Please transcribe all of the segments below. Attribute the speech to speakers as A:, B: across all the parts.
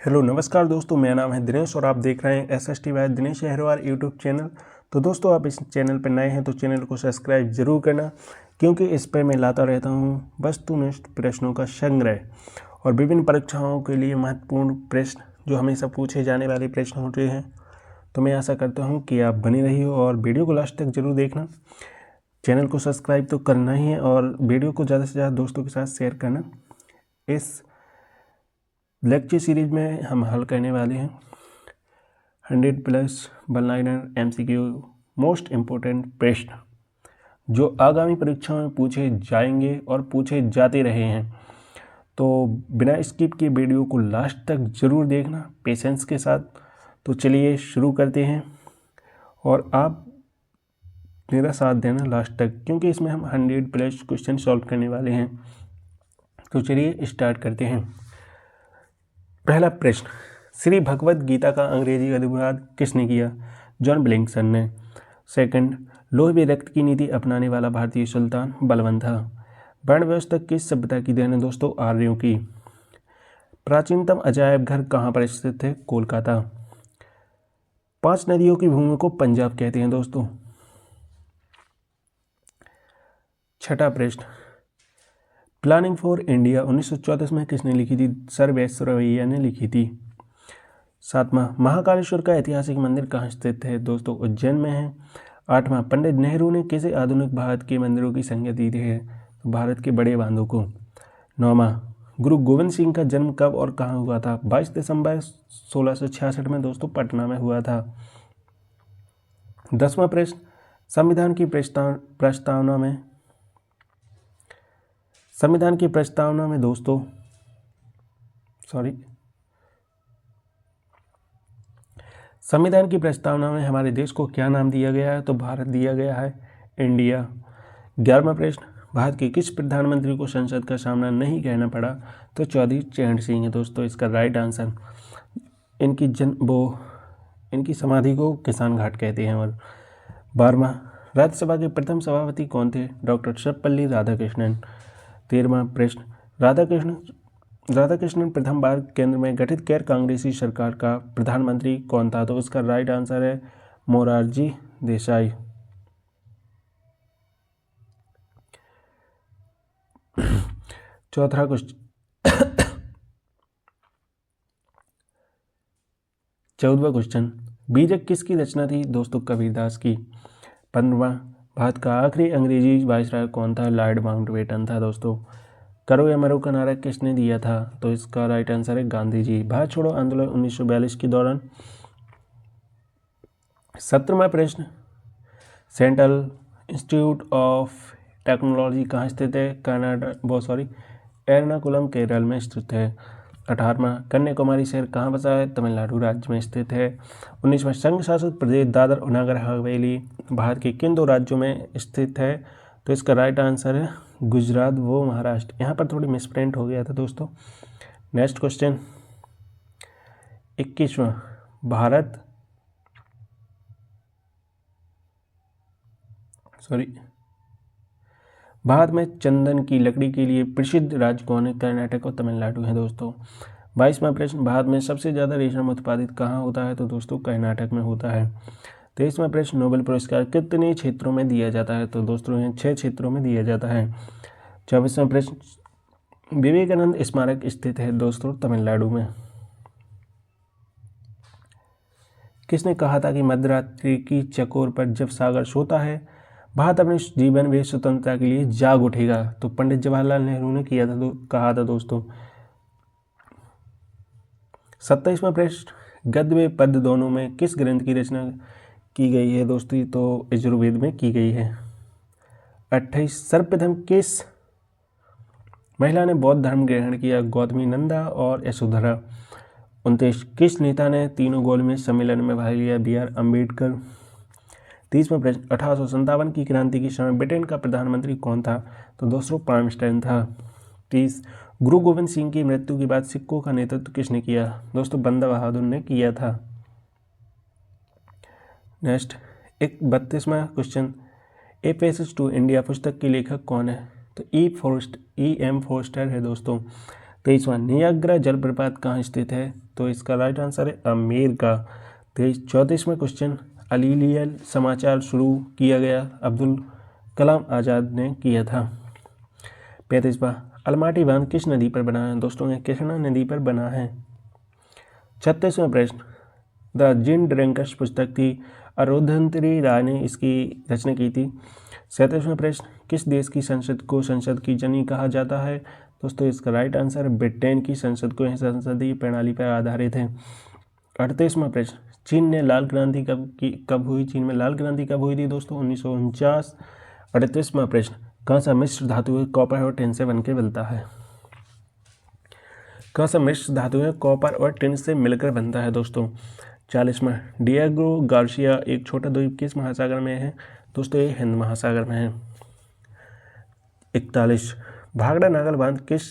A: Hello नमस्कार दोस्तों, मेरा नाम है दिनेश और आप देख रहे हैं SST by Dinesh Aharwar YouTube channel. तो दोस्तों, आप इस चैनल पर नए हैं तो चैनल को सब्सक्राइब जरूर करना, क्योंकि इस पर मैं लाता रहता हूं वस्तुनिष्ठ प्रश्नों का संग्रह और विभिन्न परीक्षाओं के लिए महत्वपूर्ण प्रश्न जो हमेशा पूछे जाने वाले प्रश्न होते हैं। तो मैं आशा करता हूँ कि आप बने रहिए और वीडियो को लास्ट तक जरूर देखना। चैनल को सब्सक्राइब तो करना ही है और वीडियो को ज़्यादा से ज़्यादा दोस्तों के साथ शेयर करना। इस लेक्चर सीरीज में हम हल करने वाले हैं 100+ one liner MCQ most important प्रश्न जो आगामी परीक्षाओं में पूछे जाएंगे और पूछे जाते रहे हैं। तो बिना स्किप के वीडियो को लास्ट तक ज़रूर देखना पेशेंस के साथ। तो चलिए शुरू करते हैं और आप मेरा साथ देना लास्ट तक, क्योंकि इसमें हम 100+ क्वेश्चन सॉल्व करने वाले हैं। तो चलिए स्टार्ट करते हैं। पहला प्रश्न, श्री भगवद गीता का अंग्रेजी अनुवाद किसने किया? जॉन ब्लिंकसन ने। सेकंड, लोहे में रक्त की नीति अपनाने वाला भारतीय सुल्तान बलबन था। वर्ण व्यवस्था किस सभ्यता की देन है दोस्तों? आर्यों की। प्राचीनतम अजायब घर कहाँ पर स्थित है? कोलकाता। 5 नदियों की भूमि को पंजाब कहते हैं दोस्तों। छठा प्रश्न, प्लानिंग फॉर इंडिया 1934 में किसने लिखी थी? सर वैश्रवैया ने लिखी थी। सातवां, महाकालेश्वर का ऐतिहासिक मंदिर कहाँ स्थित है दोस्तों? उज्जैन में है। आठवां, पंडित नेहरू ने किसे आधुनिक भारत के मंदिरों की संज्ञा दी है? तो भारत के बड़े बांधों को। नौवां, गुरु गोविंद सिंह का जन्म कब और कहाँ हुआ था? 22 दिसंबर 1666 में दोस्तों पटना में हुआ था। 10वां प्रश्न, संविधान की प्रस्तावना में दोस्तों संविधान की प्रस्तावना में हमारे देश को क्या नाम दिया गया है? तो भारत दिया गया है, इंडिया। 11वां प्रश्न, भारत के किस प्रधानमंत्री को संसद का सामना नहीं करना पड़ा? तो चौधरी चरण सिंह है दोस्तों इसका राइट आंसर। इनकी समाधि को किसान घाट कहते हैं। और 12वां, राज्यसभा के प्रथम सभापति कौन थे? डॉक्टर सर्वपल्ली राधाकृष्णन। 13वां प्रश्न, राधाकृष्णन प्रथम बार केंद्र में गठित गैर कांग्रेसी सरकार का प्रधानमंत्री कौन था? तो इसका राइट आंसर है मोरारजी देसाई। चौथा क्वेश्चन 14वां क्वेश्चन, बीजक किसकी रचना थी दोस्तों? कबीरदास की। 15वां, भारत का आखिरी अंग्रेजी वायसराय कौन था? लॉर्ड माउंटबेटन था दोस्तों। करो या मरो का नारा किसने दिया था? तो इसका राइट आंसर है गांधी जी। भारत छोड़ो आंदोलन 1942 के दौरान। 17वां प्रश्न, सेंट्रल इंस्टीट्यूट ऑफ टेक्नोलॉजी कहाँ स्थित है? एर्नाकुलम केरल में स्थित है। 18वां, कन्याकुमारी शहर कहाँ बसा है? तमिलनाडु राज्य में स्थित है। 19वां, संघ शासित प्रदेश दादर और नगर हवेली भारत के किन 2 राज्यों में स्थित है? तो इसका राइट आंसर है गुजरात व महाराष्ट्र। यहाँ पर थोड़ी मिसप्रिंट हो गया था दोस्तों। नेक्स्ट क्वेश्चन 21वां, भारत में चंदन की लकड़ी के लिए प्रसिद्ध राज्य कौन है? कर्नाटक और तमिलनाडु है दोस्तों। 22वां प्रश्न, भारत में सबसे ज़्यादा रेशम उत्पादित कहाँ होता है? तो दोस्तों कर्नाटक में होता है। 23वां प्रश्न, नोबेल पुरस्कार कितने क्षेत्रों में दिया जाता है? तो दोस्तों 6 क्षेत्रों में दिया जाता है। 24वां प्रश्न, विवेकानंद स्मारक स्थित है दोस्तों तमिलनाडु में। किसने कहा था कि मध्यरात्रि की चकोर पर जब सागर सोता है भारत अपने जीवन में स्वतंत्रता के लिए जाग उठेगा? तो पंडित जवाहरलाल नेहरू ने कहा था दोस्तों। 27वां प्रश्न, गद्य व पद्य दोनों में किस ग्रंथ की रचना की गई है दोस्तों? तो यजुर्वेद में की गई है। 28, सर्वप्रथम किस महिला ने बौद्ध धर्म ग्रहण किया? गौतमी नंदा और यशोधरा। 29, किस नेता ने तीनों गोलमेज सम्मेलन में भाग लिया? BR अम्बेडकर। 30वां प्रश्न, 1857 की क्रांति के समय ब्रिटेन का प्रधानमंत्री कौन था? तो दोस्तों पाल्मस्टन था। 30, गुरु गोविंद सिंह की मृत्यु के बाद सिखों का नेतृत्व किसने किया? दोस्तों बंदा बहादुर ने किया था। नेक्स्ट 32वां question, a passage to India पुस्तक के लेखक कौन है? तो E.M. फोस्टर है दोस्तों। 23वां, नियाग्रा जलप्रपात कहाँ स्थित है? तो इसका राइट आंसर है अमेरिका। 34वां क्वेश्चन, अलीलियल समाचार शुरू किया गया अब्दुल कलाम आज़ाद ने किया था। 35वां, अलमाटी बांध किस नदी पर बना है? दोस्तों ये कृष्णा नदी पर बना है। 36वां प्रश्न, द जिन ड्रिंकर्स पुस्तक थी, अरुंधति राय ने इसकी रचना की थी। 37वां प्रश्न, किस देश की संसद को संसद की जननी कहा जाता है? दोस्तों इसका राइट आंसर ब्रिटेन की संसद को संसदीय प्रणाली पर आधारित है। 38वां प्रश्न, चीन ने लाल क्रांति कब हुई? चीन में लाल क्रांति कब हुई थी? दोस्तों 1949। 38वां प्रश्न, कौन सा मिश्र धातु है कॉपर और टिन से बनकर बनता है? कौन सा मिश्र धातु है कॉपर और टिन से मिलकर बनता है? दोस्तों 40वां, डिएगो गार्सिया एक छोटा द्वीप किस महासागर में है? दोस्तों ये हिंद महासागर में है। 41, भाखड़ा नागल बांध किस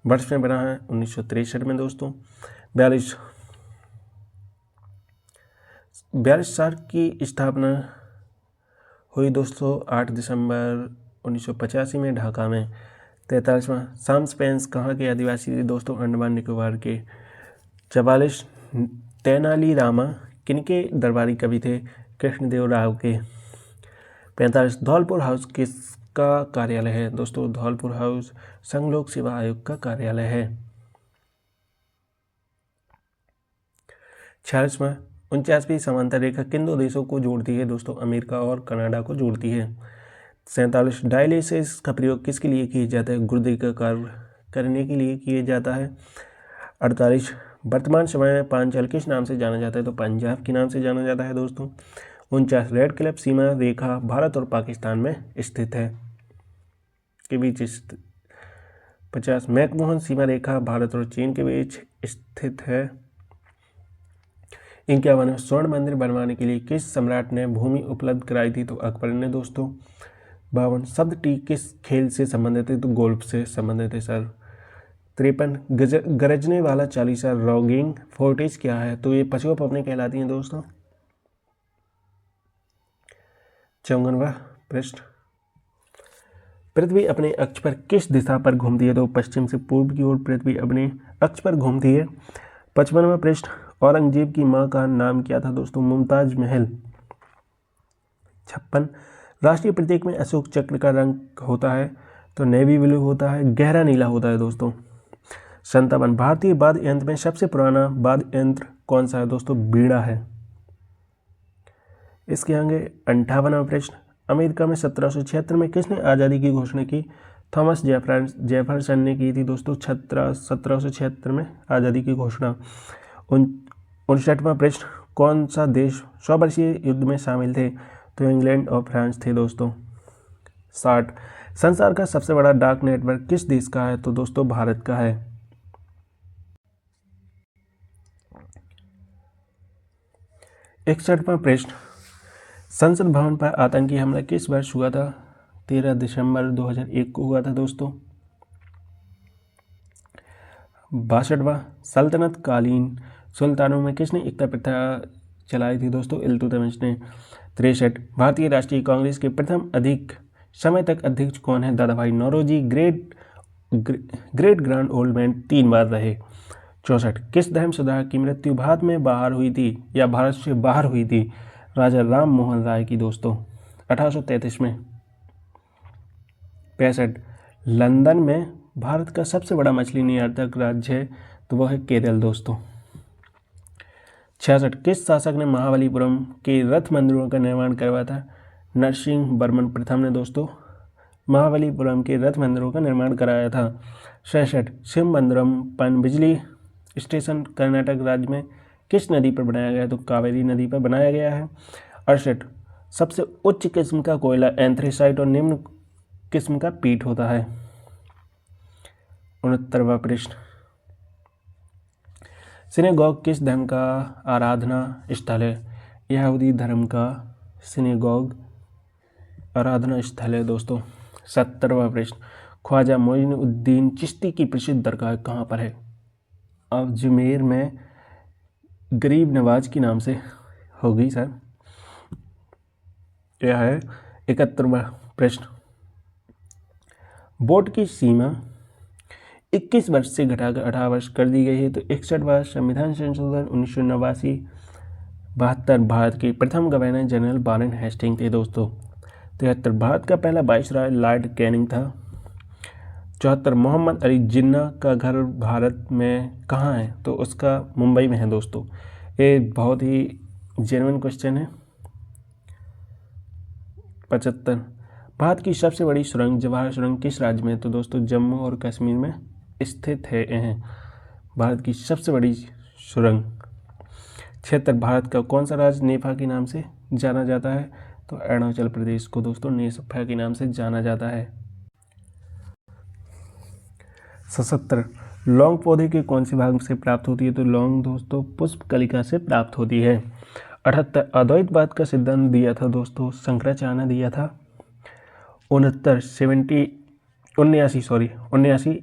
A: वर्ष में बना है? 1963 में। दोस्तों 42 सार्क की स्थापना हुई दोस्तों 8 दिसंबर 1985 में ढाका में। 43वां, साम स्पेंस कहाँ के आदिवासी थे? दोस्तों अंडमान निकोबार के। 44, तेनालीरामा किनके दरबारी कवि थे? कृष्णदेव राव के। 45, धौलपुर हाउस किसका कार्यालय है? दोस्तों धौलपुर हाउस संघ लोक सेवा आयोग का कार्यालय है। 46वां, 49वीं समांतर रेखा किन दो देशों को जोड़ती है? दोस्तों अमेरिका और कनाडा को जोड़ती है। 47, डायलिसिस का प्रयोग किसके लिए किया जाता है? गुर्दे का कार्य करने के लिए किया जाता है। 48, वर्तमान समय में पांचाल किस नाम से जाना जाता है? तो पंजाब के नाम से जाना जाता है। दोस्तों 49, रेड क्लिफ सीमा रेखा भारत और पाकिस्तान में स्थित है के बीच 50, मैकमोहन सीमा रेखा भारत और चीन के बीच स्थित है। 51, स्वर्ण मंदिर बनवाने के लिए किस सम्राट ने भूमि उपलब्ध कराई थी? तो अकबर ने। दोस्तों 52, शब्द टी किस खेल से संबंधित है? तो गोल्फ से संबंधित है सर। 53, गरजने वाला चालीसा रॉगिंग फोर्टिज क्या है? तो ये पशुओं पवनी कहलाती हैं दोस्तों। 54वां प्रश्न, पृथ्वी अपने अक्ष पर किस दिशा पर घूमती है? तो पश्चिम से पूर्व की ओर पृथ्वी अपने अक्ष पर घूमती है। 55वां प्रश्न, औरंगजेब की मां का नाम क्या था? दोस्तों मुमताज महल। 56, राष्ट्रीय प्रतीक में अशोक चक्र का रंग होता है? तो नेवी ब्लू होता है, गहरा नीला होता है। दोस्तों 57, भारतीय वाद्य यंत्र में सबसे पुराना वाद्य यंत्र कौन सा है? दोस्तों बीड़ा है। इसके आगे 58वां प्रश्न, अमेरिका में 1776 में किसने आज़ादी की घोषणा की? थॉमस जेफरसन ने की थी। दोस्तों 1776 में आज़ादी की घोषणा। 59वां प्रश्न, कौन सा देश 100 वर्षीय युद्ध में शामिल थे? तो इंग्लैंड और फ्रांस थे। दोस्तों 60, संसार का सबसे बड़ा डाक नेटवर्क किस देश का है? तो दोस्तों भारत का है। 61वां प्रश्न, संसद भवन पर आतंकी हमला किस वर्ष हुआ था? 13 दिसंबर 2001 को हुआ था। दोस्तों 62वां, सल्तनत कालीन सुल्तानों में किसने एकता प्रथा चलाई थी? दोस्तों इल्तुतमिश ने। 63, भारतीय राष्ट्रीय कांग्रेस के प्रथम अधिक समय तक अध्यक्ष कौन है? Dadabhai Naoroji great grand old man 3 बार रहे। 64, किस धर्म सुधारक की मृत्यु भारत में बाहर हुई थी या भारत से बाहर हुई थी? राजा राम मोहन राय की। दोस्तों 1833 में। 65, लंदन में भारत का सबसे बड़ा मछली निर्यातक राज्य है? तो वह है केरल। दोस्तों 66, किस शासक ने महाबलीपुरम के रथ मंदिरों का निर्माण करवाया था? नरसिंह वर्मन प्रथम ने। दोस्तों महाबलीपुरम के रथ मंदिरों का निर्माण कराया था। 67, शिवमंदिरम पनबिजली स्टेशन कर्नाटक राज्य में किस नदी पर बनाया गया है? तो कावेरी नदी पर बनाया गया है। 68, सबसे उच्च किस्म का कोयला एंथ्रेसाइट और निम्न किस्म का पीट होता है। 69वां प्रश्न, सिनेगॉग किस धर्म का आराधना स्थल है? यहूदी धर्म का सिनेगॉग आराधना स्थल है। दोस्तों 70वां प्रश्न, ख्वाजा मोइनुद्दीन चिश्ती की प्रसिद्ध दरगाह कहाँ पर है? अजमेर में गरीब नवाज के नाम से होगी सर। यह है 71वां प्रश्न, बोट की सीमा 21 वर्ष से घटाकर 18 वर्ष कर दी गई है। तो 61वां संविधान संशोधन 1989। 72 भारत के प्रथम गवर्नर जनरल वारेन हेस्टिंग थे दोस्तों। 73 भारत का पहला वाइसराय लॉर्ड कैनिंग था। 74 मोहम्मद अली जिन्ना का घर भारत में कहाँ है? तो उसका मुंबई में है दोस्तों। ये बहुत ही जेन्युइन क्वेश्चन है। 75 भारत की सबसे बड़ी सुरंग जवाहर सुरंग किस राज्य में है? तो दोस्तों जम्मू और कश्मीर में स्थित है भारत की सबसे बड़ी सुरंग। 76 भारत का कौन सा राज्य नेफा के नाम से जाना जाता है? तो अरुणाचल प्रदेश को दोस्तों नेफा के नाम से जाना जाता है। 77 लौंग पौधे के कौन से भाग से प्राप्त होती है? तो लौंग दोस्तों पुष्प कलिका से प्राप्त होती है। 78 अद्वैतवाद का सिद्धांत दिया था दोस्तों शंकराचार्य ने दिया था। 79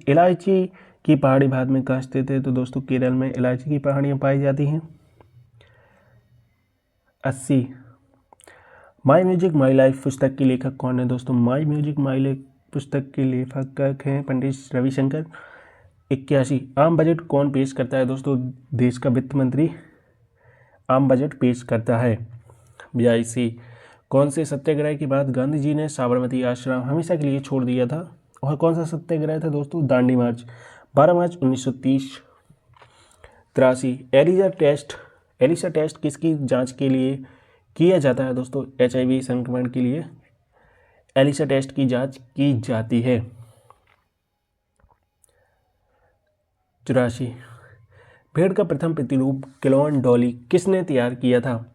A: इलायची की पहाड़ी भारत में कहाँ स्थित है? तो दोस्तों केरल में इलायची की पहाड़ियाँ पाई जाती हैं। 80 माई म्यूजिक माई लाइफ पुस्तक के लेखक कौन है? दोस्तों माई म्यूजिक माई लाइफ पुस्तक के लेखक हैं पंडित रविशंकर। 81 आम बजट कौन पेश करता है? दोस्तों देश का वित्त मंत्री आम बजट पेश करता है। 82 कौन से सत्याग्रह के बाद गांधी जी ने साबरमती आश्रम हमेशा के लिए छोड़ दिया था? और कौन सा सत्याग्रह था दोस्तों? दांडी मार्च 12 मार्च 1930। 83 एलिसा टेस्ट किसकी जांच के लिए किया जाता है? दोस्तों HIV संक्रमण के लिए एलिसा टेस्ट की जांच की जाती है। 84 भेड़ का प्रथम प्रतिरूप क्लोन डॉली किसने तैयार किया था?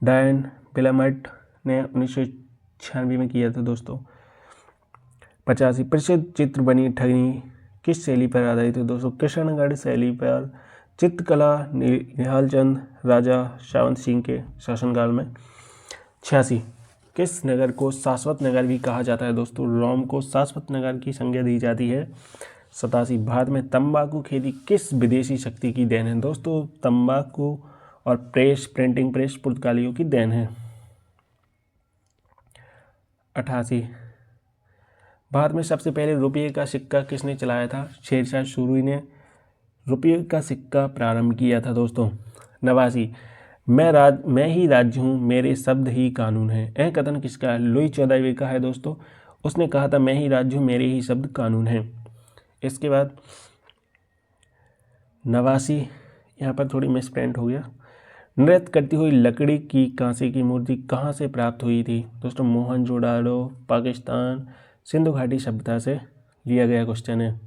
A: डायन विलामट ने 1996 में किया था दोस्तों। 85 प्रसिद्ध चित्र बनी ठगनी किस शैली पर आधारित है? दोस्तों कृष्णगढ़ शैली पर चित्रकला निहाल चंद राजा सावंत सिंह के शासनकाल में। 86 किस नगर को शाश्वत नगर भी कहा जाता है? दोस्तों रोम को शाश्वत नगर की संज्ञा दी जाती है। 87 भारत में तंबाकू खेती किस विदेशी शक्ति की देन है? दोस्तों तंबाकू और प्रिंटिंग प्रेस पुर्तगालियों की देन है। 88 भारत में सबसे पहले रुपये का सिक्का किसने चलाया था? शेरशाह सूरी ने रुपये का सिक्का प्रारंभ किया था दोस्तों। 89 मैं ही राज्य हूँ मेरे शब्द ही कानून है। यह कथन किसका है? लुई 14वें का है दोस्तों। उसने कहा था मैं ही राज्य हूँ मेरे ही शब्द कानून है। इसके बाद 89 यहाँ पर थोड़ी मिसप्रिंट हो गया। नृत्य करती हुई लकड़ी की कांसे की मूर्ति कहाँ से प्राप्त हुई थी? दोस्तों मोहनजोदाड़ो पाकिस्तान सिंधु घाटी सभ्यता से लिया गया क्वेश्चन है।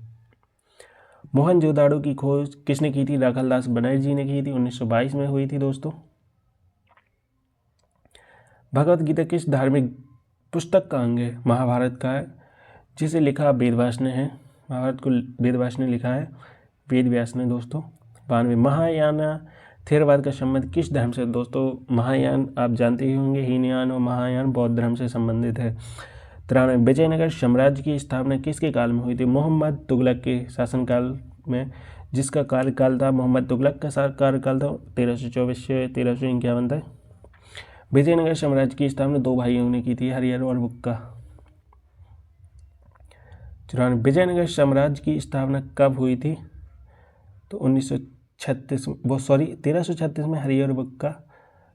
A: मोहनजोदाड़ो की खोज किसने की थी? राखालदास बनर्जी ने की थी। 1922 में हुई थी दोस्तों। भगवत गीता किस धार्मिक पुस्तक का अंग है? महाभारत का है जिसे लिखा वेदव्यास ने है। महाभारत को वेदव्यास ने लिखा है वेदव्यास ने दोस्तों। 92 महायान थेरवाद का संबंध किस धर्म से? दोस्तों महायान आप जानते ही होंगे हीनयान और महायान बौद्ध धर्म से संबंधित है। 93 विजयनगर साम्राज्य की स्थापना किसके काल में हुई थी? मोहम्मद तुगलक के शासनकाल में, जिसका कार्यकाल था मोहम्मद तुगलक का कार्यकाल था 1324 से 1351 तक। विजयनगर साम्राज्य की स्थापना दो भाइयों ने की थी हरिहर और बुक्का। 94 विजयनगर साम्राज्य की स्थापना कब हुई थी? तो 1336 में हरिहर और बुक्का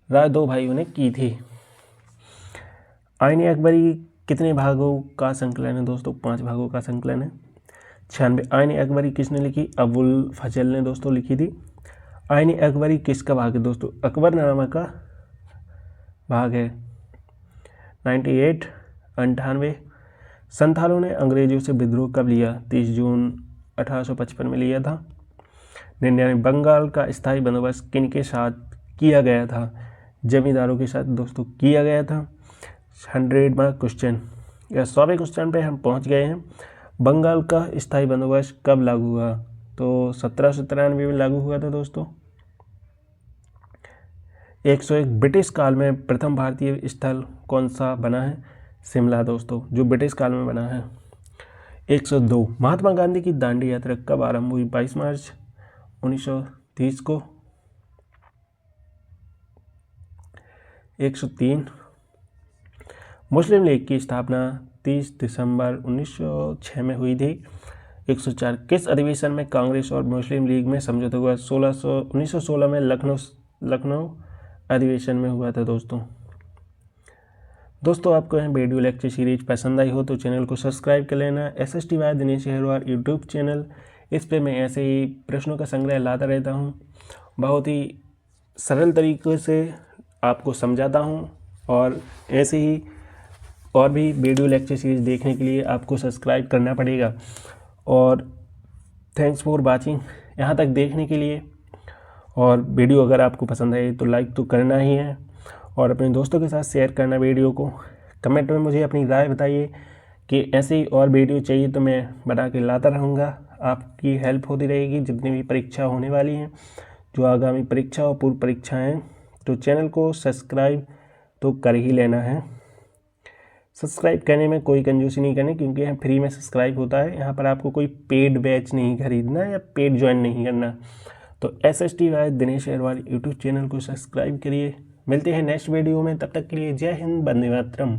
A: राय दो भाइयों ने की थी। आईन अकबरी कितने भागों का संकलन है? दोस्तों 5 भागों का संकलन है। 96 आईन अकबरी किसने लिखी? अबुल फजल ने दोस्तों लिखी थी। आईन अकबरी किसका भाग है? दोस्तों अकबरनामा का भाग है। 98 संथालों ने अंग्रेजों से विद्रोह कब लिया? 30 जून 1855 में लिया था। 99 बंगाल का स्थायी बंदोबस्त किन के साथ किया गया था? जमींदारों के साथ दोस्तों किया गया था। 100वां क्वेश्चन या 100वें क्वेश्चन पे हम पहुंच गए हैं। बंगाल का स्थायी बंदोबस्त कब लागू हुआ? तो 1793 में लागू हुआ था दोस्तों। 101 ब्रिटिश काल में प्रथम भारतीय स्थल कौन सा बना है? शिमला दोस्तों, जो ब्रिटिश काल में बना है। 102 महात्मा गांधी की दांडी यात्रा कब आरंभ हुई? 22 मार्च 1930 को। 103 मुस्लिम लीग की स्थापना 30 दिसंबर 1906 में हुई थी। 104 किस अधिवेशन में कांग्रेस और मुस्लिम लीग में समझौता हुआ? 1916 में लखनऊ अधिवेशन में हुआ था दोस्तों आपको यह वीडियो लेक्चर सीरीज पसंद आई हो तो चैनल को सब्सक्राइब कर लेना। SST by Dinesh Ahirwar YouTube channel, इस पे मैं ऐसे ही प्रश्नों का संग्रह लाता रहता हूँ, बहुत ही सरल तरीके से आपको समझाता हूँ। और ऐसे ही और भी वीडियो लेक्चर सीरीज देखने के लिए आपको सब्सक्राइब करना पड़ेगा। और थैंक्स फॉर वाचिंग, यहाँ तक देखने के लिए। और वीडियो अगर आपको पसंद आए तो लाइक तो करना ही है और अपने दोस्तों के साथ शेयर करना वीडियो को। कमेंट में मुझे अपनी राय बताइए कि ऐसे ही और वीडियो चाहिए तो मैं बना के लाता रहूँगा। आपकी हेल्प होती रहेगी जितनी भी परीक्षा होने वाली हैं, जो आगामी परीक्षा और पूर्व परीक्षाएँ, तो चैनल को सब्सक्राइब तो कर ही लेना है। सब्सक्राइब करने में कोई कंजूसी नहीं करनी, क्योंकि यहाँ फ्री में सब्सक्राइब होता है। यहाँ पर आपको कोई पेड बैच नहीं खरीदना या पेड ज्वाइन नहीं करना। तो SST by Dinesh Ahirwar YouTube channel को सब्सक्राइब करिए। मिलते हैं नेक्स्ट वीडियो में, तब तक के लिए जय हिंद, वंदे मातरम।